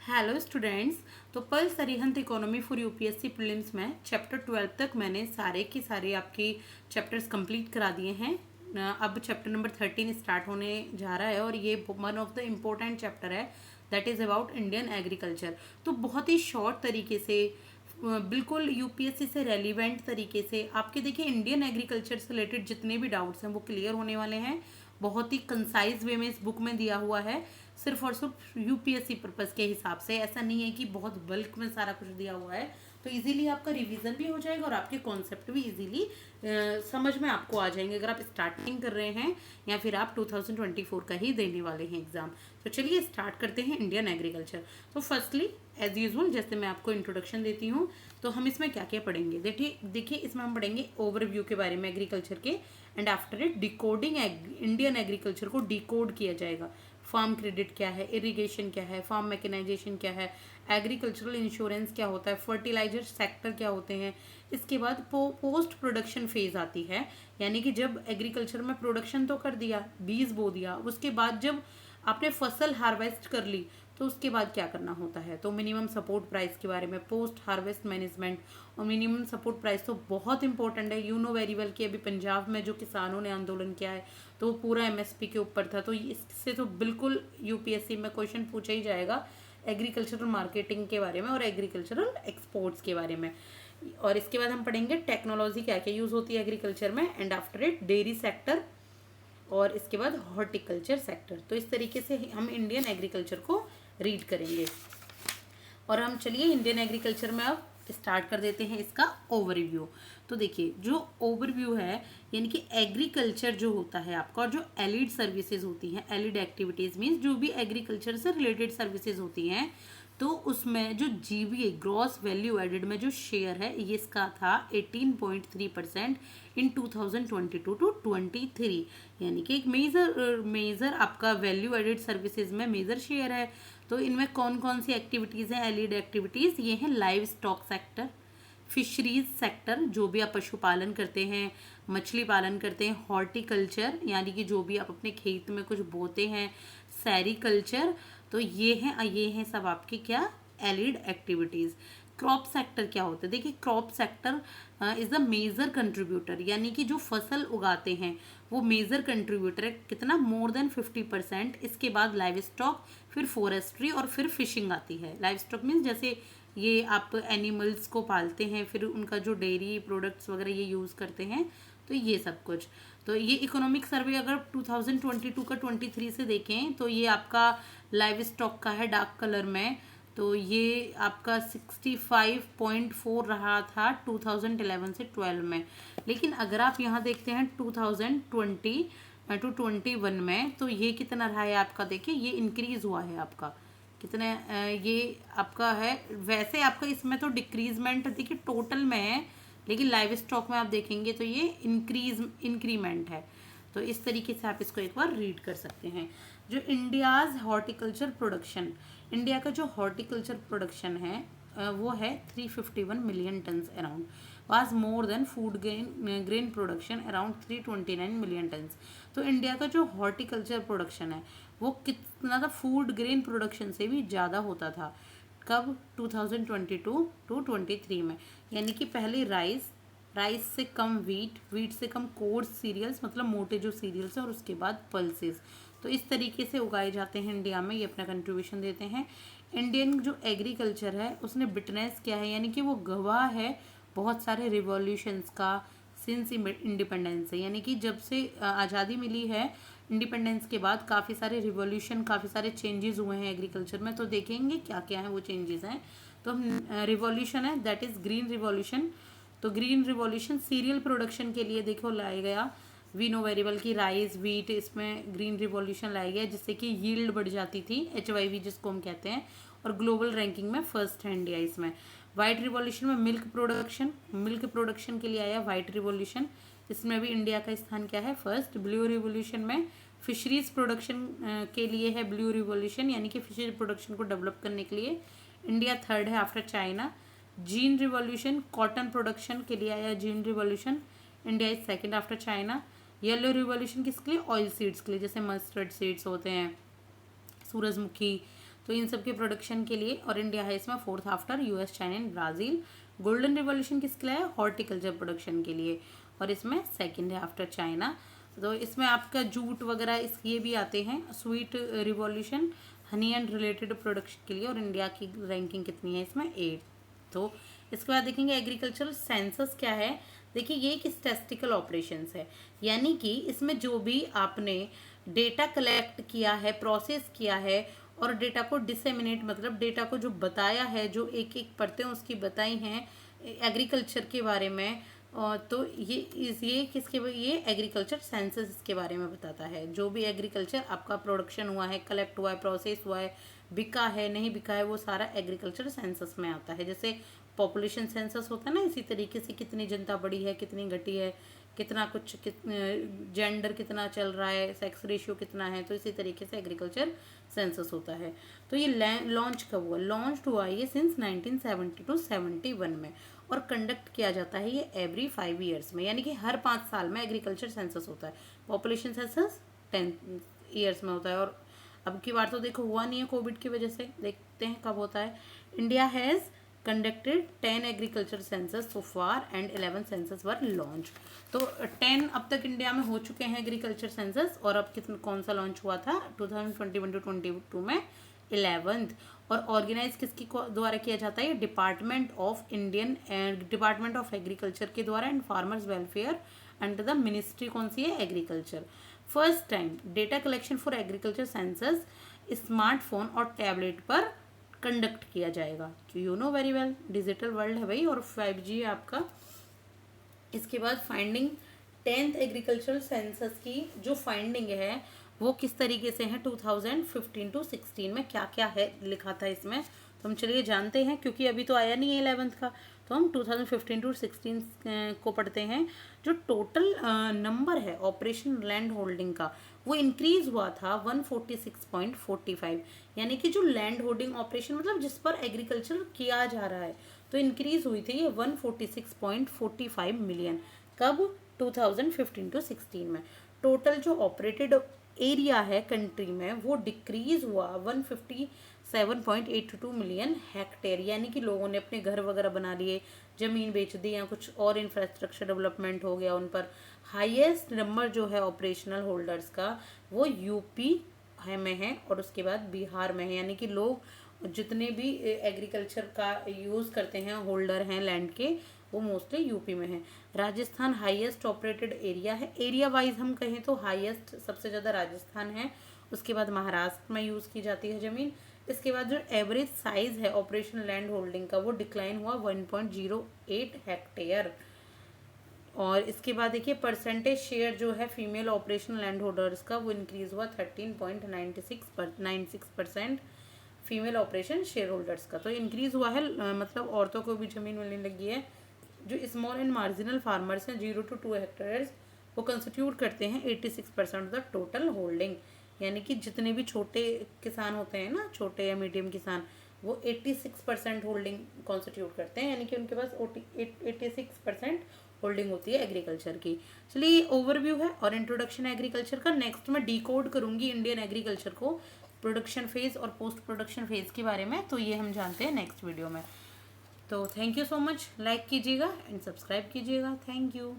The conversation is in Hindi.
Hello students. तो pulse Arihant economy for UPSC prelims में चैप्टर 12 तक मैंने सारे के सारे आपकी चैप्टर्स कंप्लीट करा दिए हैं। अब चैप्टर नंबर 13 स्टार्ट होने जा रहा है और ये one of the important chapter है, that is about Indian agriculture. तो बहुत ही शॉर्ट तरीके से बिल्कुल यूपीएससी से रेलिवेंट तरीके से आपके देखिए इंडियन एग्रीकल्चर से रिलेटेड जितने भी डाउट्स हैं वो क्लियर होने वाले हैं। बहुत ही कंसाइज वे में इस बुक में दिया हुआ है, सिर्फ और सिर्फ यूपीएससी पर्पस के हिसाब से। ऐसा नहीं है कि बहुत बल्क में सारा कुछ दिया हुआ है, तो इजीली आपका रिवीजन भी हो जाएगा और आपके कॉन्सेप्ट भी इजीली समझ में आपको आ जाएंगे अगर आप स्टार्टिंग कर रहे हैं या फिर आप 2024 का ही देने वाले हैं एग्जाम। तो चलिए स्टार्ट करते हैं इंडियन एग्रीकल्चर। तो फर्स्टली एज यूजुअल जैसे मैं आपको इंट्रोडक्शन देती हूँ, तो हम इसमें क्या क्या पढ़ेंगे। देखिए इसमें हम पढ़ेंगे ओवरव्यू के बारे में एग्रीकल्चर के, and after it decoding Indian agriculture को डिकोड किया जाएगा। फार्म क्रेडिट क्या है, इरिगेशन क्या है, फार्म मैकेनाइजेशन क्या है, एग्रीकल्चरल इंश्योरेंस क्या होता है, फर्टिलाइजर सेक्टर क्या होते हैं। इसके बाद पोस्ट प्रोडक्शन फेज आती है, यानी कि जब एग्रीकल्चर में प्रोडक्शन तो कर दिया, बीज बो दिया, उसके बाद जब आपने फसल हार्वेस्ट कर ली तो उसके बाद क्या करना होता है। तो मिनिमम सपोर्ट प्राइस के बारे में, पोस्ट हार्वेस्ट मैनेजमेंट। और मिनिमम सपोर्ट प्राइस तो बहुत इंपॉर्टेंट है, यू नो वेरी वेल कि अभी पंजाब में जो किसानों ने आंदोलन किया है तो वो पूरा एमएसपी के ऊपर था। तो इससे तो बिल्कुल यूपीएससी में क्वेश्चन पूछा ही जाएगा एग्रीकल्चरल मार्केटिंग के बारे में और एग्रीकल्चरल एक्सपोर्ट्स के बारे में। और इसके बाद हम पढ़ेंगे टेक्नोलॉजी क्या क्या यूज़ होती है एग्रीकल्चर में, and after it dairy sector, और इसके बाद हॉर्टिकल्चर सेक्टर। तो इस तरीके से हम इंडियन एग्रीकल्चर को रीड करेंगे। और हम चलिए इंडियन एग्रीकल्चर में अब स्टार्ट कर देते हैं इसका ओवरव्यू। तो देखिए जो ओवरव्यू है, यानी कि एग्रीकल्चर जो होता है आपका, और जो एलिड सर्विसेज होती हैं, एलिड एक्टिविटीज़ मीन्स जो भी एग्रीकल्चर से रिलेटेड सर्विसेज होती हैं, तो उसमें जो जीवीए ग्रॉस वैल्यू एडेड में जो शेयर है ये इसका था 18.3% इन 2022 टू 23, यानी कि एक मेजर आपका वैल्यू एडेड सर्विसेज में मेजर शेयर है। तो इनमें कौन कौन सी एक्टिविटीज़ हैं, एलिड एक्टिविटीज़, ये हैं live stock sector, fisheries sector जो भी आप पशुपालन करते हैं, मछली पालन करते हैं, हॉर्टिकल्चर यानी कि जो भी आप अपने खेत में कुछ बोते हैं, सेरिकल्चर। तो ये हैं सब आपकी क्या एलिड एक्टिविटीज़। क्रॉप सेक्टर क्या होता है, देखिए crop sector is the major contributor, यानी कि जो फसल उगाते हैं वो मेजर कंट्रीब्यूटर है, कितना मोर देन 50%। इसके बाद लाइव स्टॉक, फिर फॉरेस्ट्री और फिर फिशिंग आती है। लाइव स्टॉक मीन्स जैसे ये आप एनिमल्स को पालते हैं, फिर उनका जो डेयरी प्रोडक्ट्स वगैरह ये यूज़ करते हैं, तो ये सब कुछ। तो ये इकोनॉमिक सर्वे अगर 2022 का 23 से देखें तो ये आपका लाइव स्टॉक का है डार्क कलर में। तो ये आपका 65.4 रहा था 2011 से 12 में, लेकिन अगर आप यहाँ देखते हैं 2020 टू 21 में तो ये कितना रहा है आपका, देखिए ये इंक्रीज़ हुआ है आपका कितने ये आपका है। वैसे आपका इसमें तो डिक्रीजमेंट देखिए टोटल में है, लेकिन लाइव स्टॉक में आप देखेंगे तो ये इंक्रीमेंट है। तो इस तरीके से आप इसको एक बार रीड कर सकते हैं। जो इंडियाज़ हॉर्टिकल्चर प्रोडक्शन, इंडिया का जो हॉर्टिकल्चर प्रोडक्शन है वो है 351 million turns around, was more than food grain production around 329 million turns. तो इंडिया का जो हॉर्टिकल्चर प्रोडक्शन है वो कितना था, फूड ग्रेन प्रोडक्शन से भी ज़्यादा होता था। कब, 2022 टू 23 में। यानी कि पहले राइस से कम वीट से कम कोर्स सीरियल्स, मतलब मोटे जो सीरियल्स हैं, और उसके बाद पल्सेस। तो इस तरीके से उगाए जाते हैं इंडिया में, ये अपना कंट्रीब्यूशन देते हैं। इंडियन जो एग्रीकल्चर है उसने विटनेस किया है, यानी कि वो गवाह है बहुत सारे रिवॉल्यूशंस का सिंस इंडिपेंडेंस से, यानी कि जब से आज़ादी मिली है इंडिपेंडेंस के बाद काफ़ी सारे रिवॉल्यूशन, काफ़ी सारे चेंजेस हुए हैं एग्रीकल्चर में। तो देखेंगे क्या क्या है वो चेंजेस हैं। तो हम रिवॉल्यूशन है दैट इज़ ग्रीन रिवॉल्यूशन। तो ग्रीन रिवॉल्यूशन सीरियल प्रोडक्शन के लिए देखो लाया गया, वी नो वेरी वेल की राइस वीट, इसमें ग्रीन रिवॉल्यूशन लाया गया जिससे कि यील्ड बढ़ जाती थी, HYV जिसको हम कहते हैं, और ग्लोबल रैंकिंग में फर्स्ट है इंडिया इसमें। वाइट रिवॉल्यूशन में मिल्क प्रोडक्शन के लिए आया वाइट रिवॉल्यूशन, इसमें भी इंडिया का स्थान क्या है, फर्स्ट। ब्लू रिवॉल्यूशन में फिशरीज प्रोडक्शन के लिए है ब्लू रिवॉल्यूशन, यानी कि फिशरीज प्रोडक्शन को डेवलप करने के लिए इंडिया थर्ड है after China. Gene revolution cotton production के लिए आया gene revolution, India is second after China. Yellow revolution किसके लिए, ऑयल सीड्स के लिए, जैसे मस्टर्ड सीड्स होते हैं, सूरजमुखी, तो इन सब के प्रोडक्शन के लिए, और इंडिया है इसमें fourth after US, China and Brazil. Golden revolution किसके लिए है? हॉर्टिकल्चर प्रोडक्शन के लिए, और इसमें सेकंड है आफ्टर चाइना। तो इसमें आपका जूट वगैरह ये भी आते हैं। Sweet revolution honey and related production के लिए, और इंडिया की रैंकिंग कितनी है इसमें? 8। तो इसके बाद देखेंगे एग्रीकल्चरल सेंसस क्या है। देखिए ये एक स्टैटिस्टिकल ऑपरेशंस है, यानी कि इसमें जो भी आपने डेटा कलेक्ट किया है, प्रोसेस किया है, और डेटा को डिसेमिनेट मतलब डेटा को जो बताया है, जो एक एक परतें उसकी बताई हैं एग्रीकल्चर के बारे में, तो ये किसके, ये एग्रीकल्चर सेंसस इसके बारे में बताता है। जो भी एग्रीकल्चर आपका प्रोडक्शन हुआ है, कलेक्ट हुआ है, प्रोसेस हुआ है, बिका है नहीं बिका है, वो सारा एग्रीकल्चर सेंसस में आता है। जैसे पॉपुलेशन सेंसस होता है ना, इसी तरीके से कितनी जनता बढ़ी है, कितनी घटी है, कितना कुछ जेंडर कितना चल रहा है, सेक्स रेशियो कितना है, तो इसी तरीके से एग्रीकल्चर सेंसस होता है। तो ये लॉन्च कब हुआ? लॉन्च हुआ ये सिंस 1970-71 में, और कंडक्ट किया जाता है ये एवरी 5 ईयर्स में, यानी कि हर 5 साल में एग्रीकल्चर सेंसस होता है। पॉपुलेशन सेंसस 10 ईयर्स में होता है, और अब की बार तो देखो हुआ नहीं है कोविड की वजह से, देखते हैं कब होता है। India has conducted 10 agriculture census so far and 11 census were launch. तो 10 अब तक इंडिया में हो चुके हैं एग्रीकल्चर सेंसस, और अब कौन सा लॉन्च हुआ था 2021-22 में? 11th। और ऑर्गेनाइज किसकी द्वारा किया जाता है? Department of department of agriculture के द्वारा, and farmers welfare under the ministry कौन सी है? Agriculture. First time data collection for agriculture census smartphone और टैबलेट पर कंडक्ट किया जाएगा, you know very well digital world है भाई, और 5G है आपका। इसके बाद फाइंडिंग 10th एग्रीकल्चरल सेंसस की जो फाइंडिंग है वो किस तरीके से है 2015-16 में, क्या क्या है लिखा था इसमें, तो हम चलिए जानते हैं, क्योंकि अभी तो आया नहीं है 11th का, तो हम 2015-16 को पढ़ते हैं। जो टोटल नंबर है ऑपरेशन लैंड होल्डिंग का, वो इंक्रीज हुआ था 146.45, यानी कि जो लैंड होल्डिंग ऑपरेशन मतलब जिस पर एग्रीकल्चर किया जा रहा है, तो इंक्रीज हुई थी ये 146.45 मिलियन। कब? 2015-16 में। टोटल जो ऑपरेटेड एरिया है कंट्री में वो डिक्रीज हुआ 157.82 मिलियन हेक्टेयर, यानी कि लोगों ने अपने घर वगैरह बना लिए, ज़मीन बेच दी, या कुछ और इंफ्रास्ट्रक्चर डेवलपमेंट हो गया उन पर। हाईएस्ट नंबर जो है ऑपरेशनल होल्डर्स का वो यूपी में है, और उसके बाद बिहार में है, यानी कि लोग जितने भी एग्रीकल्चर का यूज़ करते हैं, होल्डर हैं लैंड के, वो मोस्टली यूपी में है। राजस्थान हाईएस्ट ऑपरेटेड एरिया है, एरिया वाइज हम कहें तो हाईएस्ट सबसे ज़्यादा राजस्थान है, उसके बाद महाराष्ट्र में यूज़ की जाती है ज़मीन। इसके बाद जो एवरेज साइज़ है ऑपरेशन लैंड होल्डिंग का वो डिक्लाइन हुआ 1.08 हेक्टेयर। और इसके बाद देखिए परसेंटेज शेयर जो है फीमेल ऑपरेशन लैंड होल्डर्स का वो इंक्रीज हुआ 13.96% फीमेल ऑपरेशन शेयर होल्डर्स का, तो इंक्रीज हुआ है, मतलब औरतों को भी ज़मीन मिलने लगी है। जो स्मॉल एंड मार्जिनल फार्मर्स हैं 0 to 2 हेक्टेयर्स, वो कंस्टिट्यूट करते हैं 86% ऑफ द टोटल होल्डिंग, यानी कि जितने भी छोटे किसान होते हैं ना, छोटे या मीडियम किसान, वो 86% होल्डिंग कॉन्स्टिट्यूट करते हैं, यानी कि उनके पास 86% होल्डिंग होती है एग्रीकल्चर की। चलिए ओवरव्यू है और इंट्रोडक्शन एग्रीकल्चर का। नेक्स्ट मैं डिकोड करूंगी इंडियन एग्रीकल्चर को, प्रोडक्शन फेज और पोस्ट प्रोडक्शन फेज के बारे में, तो ये हम जानते हैं नेक्स्ट वीडियो में। तो thank you so much, like कीजिएगा एंड सब्सक्राइब कीजिएगा, थैंक यू।